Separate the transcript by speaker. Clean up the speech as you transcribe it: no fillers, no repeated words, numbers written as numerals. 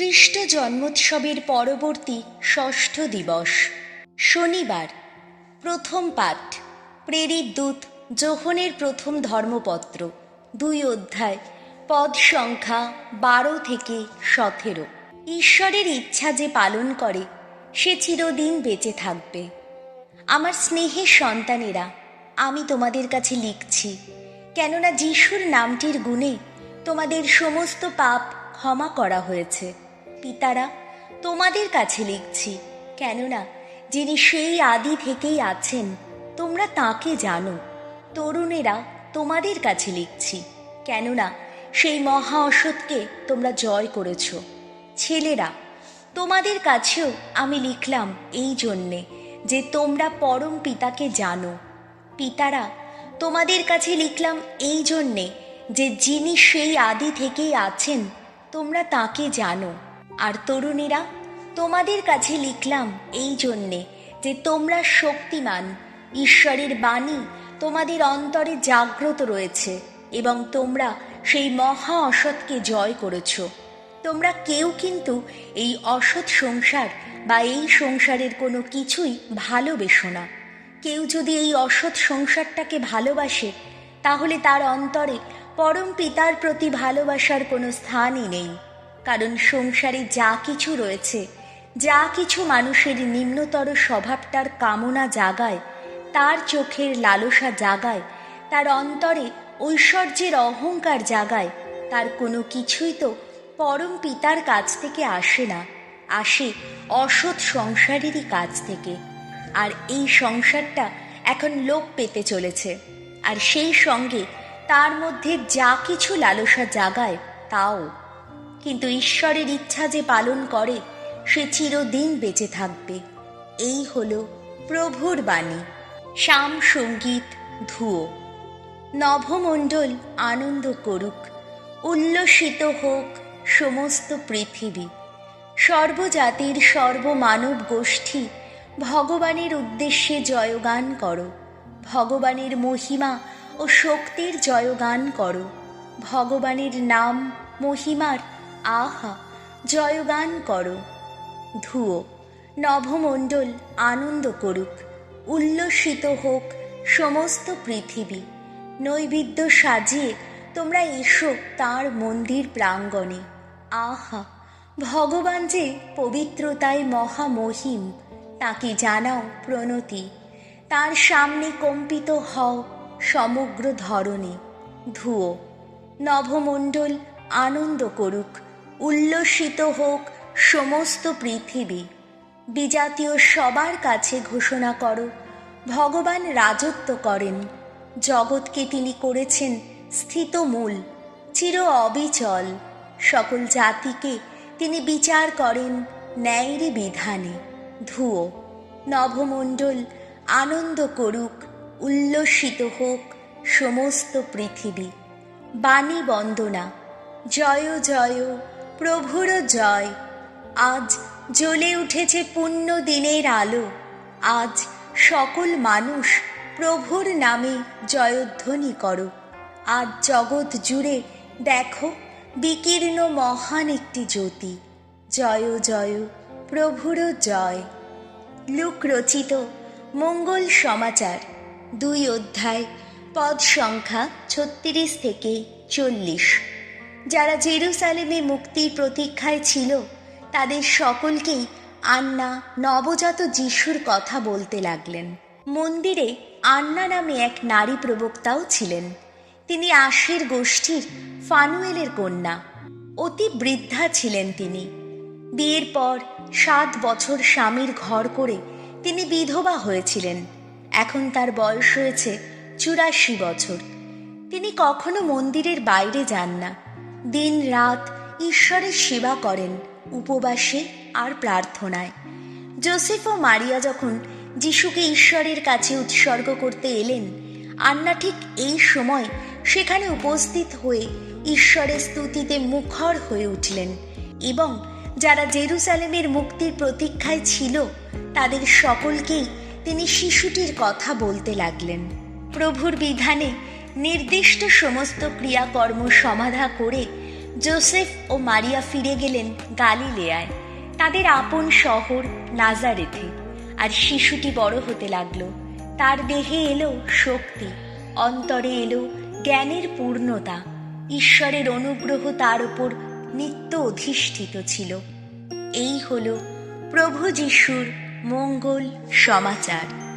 Speaker 1: খ্রিস্ট জন্মোৎসবের পরবর্তী ষষ্ঠ দিবস, শনিবার। প্রথম পাঠ, প্রেরিত দূত যোহনের প্রথম ধর্মপত্র, 2 অধ্যায়, পদ সংখ্যা 12 থেকে 17। ঈশ্বরের ইচ্ছা যে পালন করে সে চিরদিন বেঁচে থাকবে। আমার স্নেহের সন্তানেরা, আমি তোমাদের কাছে লিখছি, কেননা যিশুর নামটির গুণে তোমাদের সমস্ত পাপ ক্ষমা করা হয়েছে। পিতারা, তোমাদের কাছে লিখছি, কেননা যিনি সেই আদি থেকেই আছেন, তোমরা তাকে জানো। তরুণেরা, তোমাদের কাছে লিখছি, কেননা সেই মহা অসৎকে তোমরা জয় করেছ। ছেলেরা, তোমাদের কাছেও আমি লিখলাম এই জন্যে যে তোমরা পরম পিতাকে জানো। পিতারা, তোমাদের কাছে লিখলাম এই জন্যে যে যিনি সেই আদি থেকেই আছেন, তোমরা তাকে জানো। আর তরুণীরা, তোমাদের কাছে লিখলাম এই জন্যে যে তোমরা শক্তিমান, ঈশ্বরের বাণী তোমাদের অন্তরে জাগ্রত রয়েছে এবং তোমরা সেই মহা অসৎকে জয় করেছ। তোমরা কেউ কিন্তু এই অসৎ সংসার বা এই সংসারের কোনো কিছুই ভালোবেসো না। কেউ যদি এই অসৎ সংসারটাকে ভালোবাসে, তাহলে তার অন্তরে পরম পিতার প্রতি ভালোবাসার কোনো স্থানই নেই। কারণ সংসারে যা কিছু রয়েছে, যা কিছু মানুষের নিম্নতর স্বভাবটার কামনা জাগায়, তার চোখের লালসা জাগায়, তার অন্তরে ঐশ্বর্যের অহংকার জাগায়, তার কোনো কিছুই তো পরম পিতার কাছ থেকে আসে না, আসে অসৎ সংসারেরই কাছ থেকে। আর এই সংসারটা এখন লোপ পেতে চলেছে, আর সেই সঙ্গে তার মধ্যে যা কিছু লালসা জাগায় তাও। কিন্তু ঈশ্বরের ইচ্ছা যে পালন করে সে চিরদিন বেঁচে থাকবে। এই হলো প্রভুর বাণী। শাম সঙ্গীত ধুয়ো। নভমণ্ডল আনন্দ করুক, উল্লসিত হোক সমস্ত পৃথিবী। সর্বজাতির সর্বমানব গোষ্ঠী ভগবানের উদ্দেশ্যে জয়গান করো। ভগবানের মহিমা ও শক্তির জয়গান করো। ভগবানের নাম মহিমার আহা জয়গান করো। ধুয়ো। নভমণ্ডল আনন্দ করুক, উল্লসিত হোক সমস্ত পৃথিবী। নৈবেদ্য সাজিয়ে তোমরা এসো তাঁর মন্দির প্রাঙ্গণে। আহা, ভগবান যে পবিত্রতায় মহামহিম, তাকে জানাও প্রণতি। তার সামনে কম্পিত হও সমগ্র ধরণী। ধুয়ো। নভমণ্ডল আনন্দ করুক, উল্লসিত হোক সমস্ত পৃথিবী। বিজাতীয় সবার কাছে ঘোষণা করো, ভগবান রাজত্ব করেন। জগৎকে তিনি করেছেন স্থিতমূল, চির অবিচল। সকল জাতিকে তিনি বিচার করেন ন্যায়ের বিধানে। ধুয়ো। নভমণ্ডল আনন্দ করুক, উল্লসিত হোক সমস্ত পৃথিবী। বাণী বন্দনা। জয় জয় প্রভুর জয়। আজ জ্বলে উঠেছে পুণ্য দিনের আলো। আজ সকল মানুষ প্রভুর নামে জয়ধ্বনি করো। আজ জগৎ জুড়ে দেখো বিকীর্ণ মহান একটি জ্যোতি। জয় জয় প্রভুর জয়। লুক রচিত মঙ্গল সমাচার, 2 অধ্যায়, পদ সংখ্যা 36 থেকে 40। যারা জেরুসালেমে মুক্তির প্রতীক্ষায় ছিল, তাদের সকলকেই আন্না নবজাত যিশুর কথা বলতে লাগলেন। মন্দিরে আন্না নামে এক নারী প্রবক্তাও ছিলেন। তিনি আশের গোষ্ঠীর ফানুয়েলের কন্যা। অতি বৃদ্ধা ছিলেন তিনি। বিয়ের পর 7 বছর স্বামীর ঘর করে তিনি বিধবা হয়েছিলেন। এখন তার বয়স হয়েছে 84 বছর। তিনি কখনো মন্দিরের বাইরে যান না। দিন রাত ঈশ্বরের সেবা করেন উপবাসে আর প্রার্থনায়। যোসেফ ও মারিয়া যখন যিশুকে ঈশ্বরের কাছে উৎসর্গ করতে এলেন, আন্না ঠিক এই সময় সেখানে উপস্থিত হয়ে ঈশ্বরের স্তুতিতে মুখর হয়ে উঠলেন এবং যারা জেরুসালেমের মুক্তির প্রতীক্ষায় ছিল, তাদের সকলকেই তিনি শিশুটির কথা বলতে লাগলেন। প্রভুর বিধানে নির্দিষ্ট সমস্ত ক্রিয়াকর্ম সমাধা করে যোসেফ ও মারিয়া ফিরে গেলেন গালিলেয়ায়, তাদের আপন শহর নাজারেথে। আর শিশুটি বড় হতে লাগলো, তার দেহে এলো শক্তি, অন্তরে এলো জ্ঞানের পূর্ণতা, ঈশ্বরের অনুগ্রহ তার উপর নিত্য অধিষ্ঠিত ছিল। এই হলো প্রভু যিশুর মঙ্গল সমাচার।